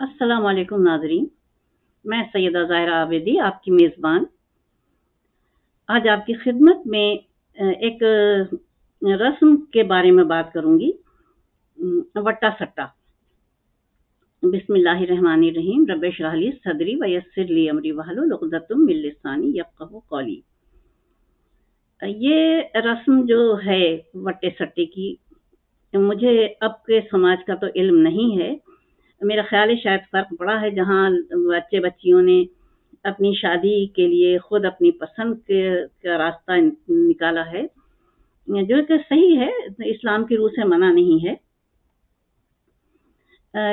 السلام علیکم ناظرین، میں سیدہ ظاہرہ عابدی آپ کی میزبان آج آپ کی خدمت میں ایک رسم کے بارے میں بات کروں گی، وٹا سٹا۔ بسم اللہ الرحمن الرحیم، رب اشرح لی صدری ویسر لی امری واحلل عقدۃ من لسانی یفقہوا قولی۔ یہ رسم جو ہے وٹے سٹے کی، مجھے اب کے سماج کا تو علم نہیں ہے، میرا خیال ہے شاید فرق پڑا ہے جہاں بچے بچیوں نے اپنی شادی کے لیے خود اپنی پسند کا راستہ نکالا ہے، جو کہ صحیح ہے، اسلام کی روح سے منع نہیں ہے،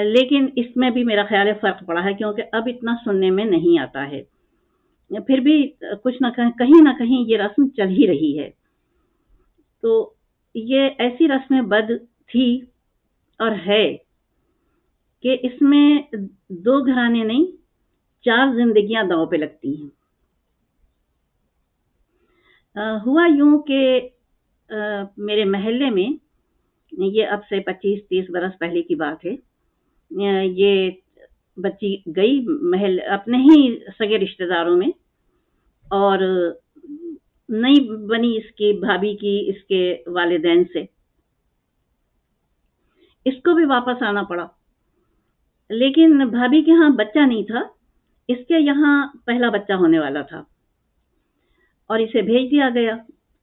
لیکن اس میں بھی میرا خیال ہے فرق پڑا ہے کیونکہ اب اتنا سننے میں نہیں آتا ہے، پھر بھی کچھ نہ کہیں یہ رسم چل ہی رہی ہے۔ تو یہ ایسی رسم بد تھی اور ہے کہ اس میں 2 گھرانے نہیں 4 زندگیاں داؤ پہ لگتی ہیں۔ ہوا یوں کہ میرے محلے میں، یہ اب سے 25-30 برس پہلے کی بات ہے، یہ بچی گئی اپنے ہی سگے رشتہ داروں میں، اور نئی بنی اس کی بھابھی کی اس کے والدین سے، اس کو بھی واپس آنا پڑا، لیکن بھابھی کے ہاں بچہ نہیں تھا، اس کے یہاں پہلا بچہ ہونے والا تھا اور اسے بھیج دیا گیا،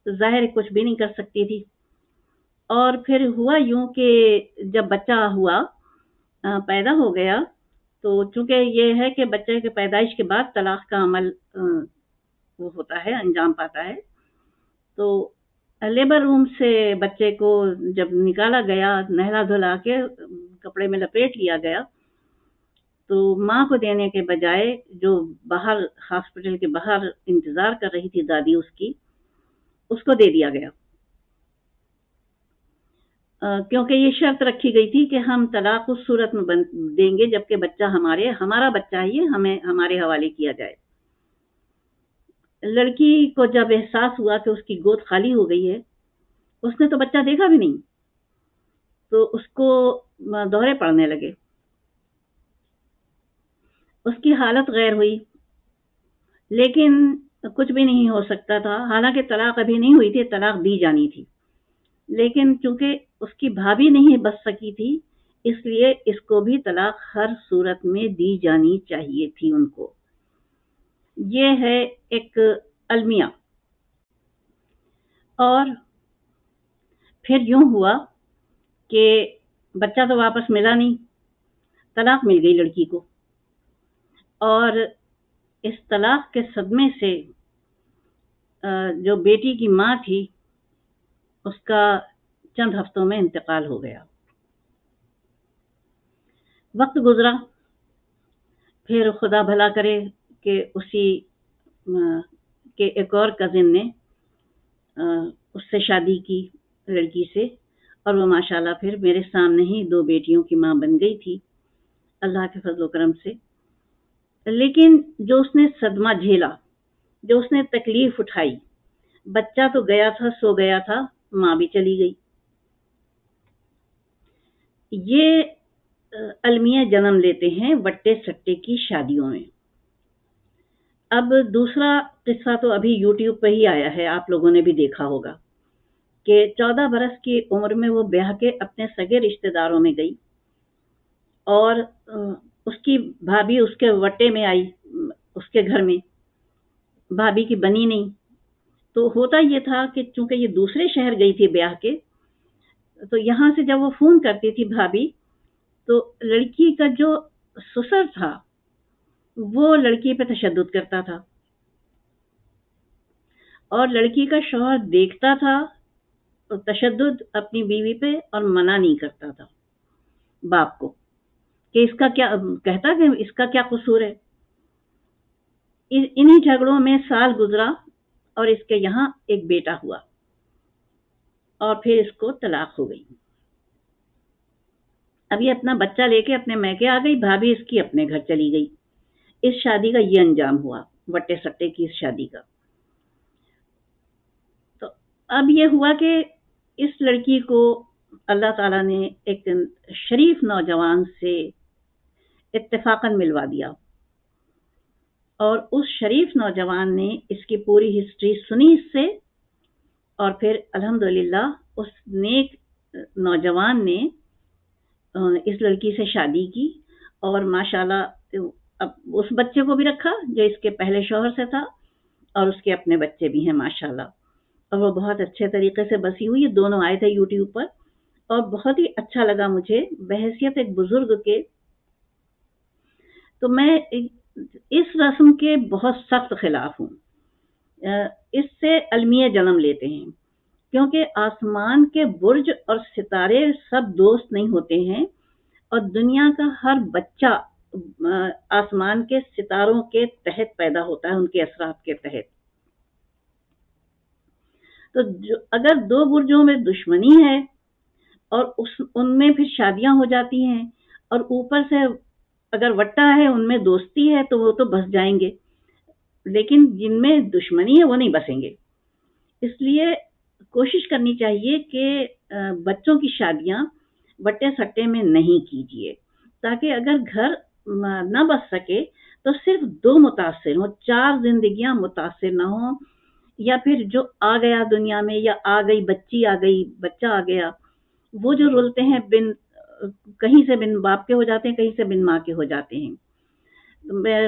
ظاہر کچھ بھی نہیں کر سکتی تھی۔ اور پھر ہوا یوں کہ جب بچہ ہوا، پیدا ہو گیا، تو چونکہ یہ ہے کہ بچے کے پیدائش کے بعد طلاق کا عمل وہ ہوتا ہے، انجام پاتا ہے، تو لیبر روم سے بچے کو جب نکالا گیا، نہلا دھلا کے کپڑے میں لپیٹ لیا گیا، تو ماں کو دینے کے بجائے جو باہر ہاسپٹل کے باہر انتظار کر رہی تھی دادی اس کو دے دیا گیا، کیونکہ یہ شرط رکھی گئی تھی کہ ہم طلاق اس صورت میں دیں گے جبکہ بچہ ہمارا بچہ ہے، یہ ہمارے حوالے کیا جائے۔ لڑکی کو جب احساس ہوا کہ اس کی گود خالی ہو گئی ہے، اس نے تو بچہ دیکھا بھی نہیں، تو اس کو دورے پڑنے لگے، اس کی حالت غیر ہوئی، لیکن کچھ بھی نہیں ہو سکتا تھا، حالانکہ طلاق ابھی نہیں ہوئی تھی، طلاق دی جانی تھی، لیکن چونکہ اس کی بھابھی نہیں بچ سکی تھی، اس لیے اس کو بھی طلاق ہر صورت میں دی جانی چاہیے تھی ان کو۔ یہ ہے ایک المیہ۔ اور پھر یوں ہوا کہ بچہ تو واپس ملا نہیں، طلاق مل گئی لڑکی کو، اور اس طلاق کے صدمے سے جو بیٹی کی ماں تھی اس کا چند ہفتوں میں انتقال ہو گیا۔ وقت گزرا، پھر خدا بھلا کرے کہ اسی کے ایک اور کزن نے اس سے شادی کی لڑکی سے، اور وہ ماشاءاللہ پھر میرے سامنے ہی 2 بیٹیوں کی ماں بن گئی تھی اللہ کے فضل و کرم سے۔ لیکن جو اس نے صدمہ جھیلا، جو اس نے تکلیف اٹھائی، بچہ تو گیا تھا، سو گیا تھا، ماں بھی چلی گئی۔ یہ المیہ جنم لیتے ہیں وٹے سٹے کی شادیوں میں۔ اب دوسرا قصہ تو ابھی یوٹیوب پہ ہی آیا ہے، آپ لوگوں نے بھی دیکھا ہوگا کہ 14 برس کی عمر میں وہ بیاہ کے اپنے سگے رشتہ داروں میں گئی، اور اس کی بھابھی اس کے وٹے میں آئی، اس کے گھر میں بھابھی کی بنی نہیں، تو ہوتا یہ تھا کہ چونکہ یہ دوسرے شہر گئی تھی بیاہ کے، تو یہاں سے جب وہ فون کرتی تھی بھابھی، تو لڑکی کا جو سسر تھا وہ لڑکی پہ تشدد کرتا تھا، اور لڑکی کا شوہر دیکھتا تھا تشدد اپنی بیوی پہ اور منع نہیں کرتا تھا باپ کو کہ اس کا کیا، کہتا کہ اس کا کیا قصور ہے۔ انہی جھگڑوں میں سال گزرا اور اس کے یہاں ایک بیٹا ہوا، اور پھر اس کو طلاق ہو گئی۔ اب یہ اپنا بچہ لے کے اپنے میکے آ گئی، بھابھی اس کی اپنے گھر چلی گئی۔ اس شادی کا یہ انجام ہوا، وٹے سٹے کی اس شادی کا۔ تو اب یہ ہوا کہ اس لڑکی کو اللہ تعالیٰ نے ایک شریف نوجوان سے اتفاقاً ملوا دیا، اور اس شریف نوجوان نے اس کی پوری ہسٹری سنی اس سے، اور پھر الحمدللہ اس نیک نوجوان نے اس لڑکی سے شادی کی، اور ماشاءاللہ اب اس بچے کو بھی رکھا جو اس کے پہلے شوہر سے تھا، اور اس کے اپنے بچے بھی ہیں ماشاءاللہ، اور وہ بہت اچھے طریقے سے بسی ہوئی. یہ دونوں آئے تھے یوٹیوب پر، اور بہت ہی اچھا لگا مجھے بحیثیت ایک بزرگ کے. تو میں اس رسم کے بہت سخت خلاف ہوں. اس سے المیہ جنم لیتے ہیں، کیونکہ آسمان کے برج اور ستارے سب دوست نہیں ہوتے ہیں، اور دنیا کا ہر بچہ آسمان کے ستاروں کے تحت پیدا ہوتا ہے، ان کے اثرات کے تحت. تو اگر دو برجوں میں دشمنی ہے اور ان میں پھر شادیاں ہو جاتی ہیں، اور اوپر سے اگر وٹا ہے ان میں دوستی ہے تو وہ تو بس جائیں گے، لیکن جن میں دشمنی ہے وہ نہیں بسیں گے. اس لیے کوشش کرنی چاہیے کہ بچوں کی شادیاں وٹے سٹے میں نہیں کیجیے، تاکہ اگر گھر نہ بس سکے تو صرف دو متاثر ہوں، 4 زندگیاں متاثر نہ ہوں. یا پھر جو آ گیا دنیا میں، یا آ گئی بچی، آ گئی بچہ آ گیا، وہ جو رولتے ہیں کہیں سے بن باپ کے ہو جاتے ہیں، کہیں سے بن ماں کے ہو جاتے ہیں.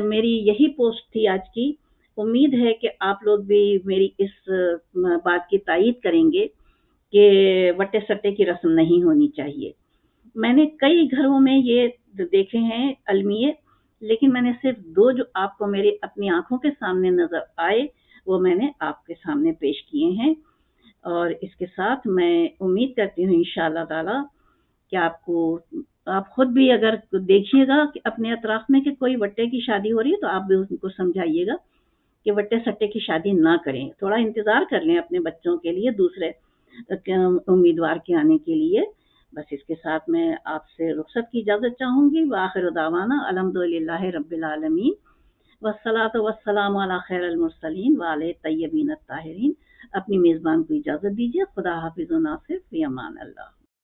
میری یہی پوسٹ تھی آج کی. امید ہے کہ آپ لوگ بھی میری اس بات کی تائید کریں گے کہ وٹے سٹے کی رسم نہیں ہونی چاہیے. میں نے کئی گھروں میں یہ دیکھے ہیں المیے، لیکن میں نے صرف 2 جو آپ کو میری اپنی آنکھوں کے سامنے نظر آئے وہ میں نے آپ کے سامنے پیش کیے ہیں. اور اس کے ساتھ میں امید کرتی ہوں انشاءاللہ تعالی کہ آپ خود بھی اگر دیکھیے گا کہ اپنے اطراف میں کہ کوئی وٹے کی شادی ہو رہی ہے تو آپ بھی ان کو سمجھائیے گا کہ وٹے سٹے کی شادی نہ کریں، تھوڑا انتظار کر لیں اپنے بچوں کے لیے، دوسرے امیدوار کے آنے کے لیے. بس اس کے ساتھ میں آپ سے رخصت کی اجازت چاہوں گی. وآخر دعوانا الحمدللہ رب العالمین، والصلاۃ والسلام علی خیر المرسلین وعلی الطیبین الطاہرین. اپنی میزبان کو اجازت دیجیے. خدا حافظ و ناصر، فی امان اللہ.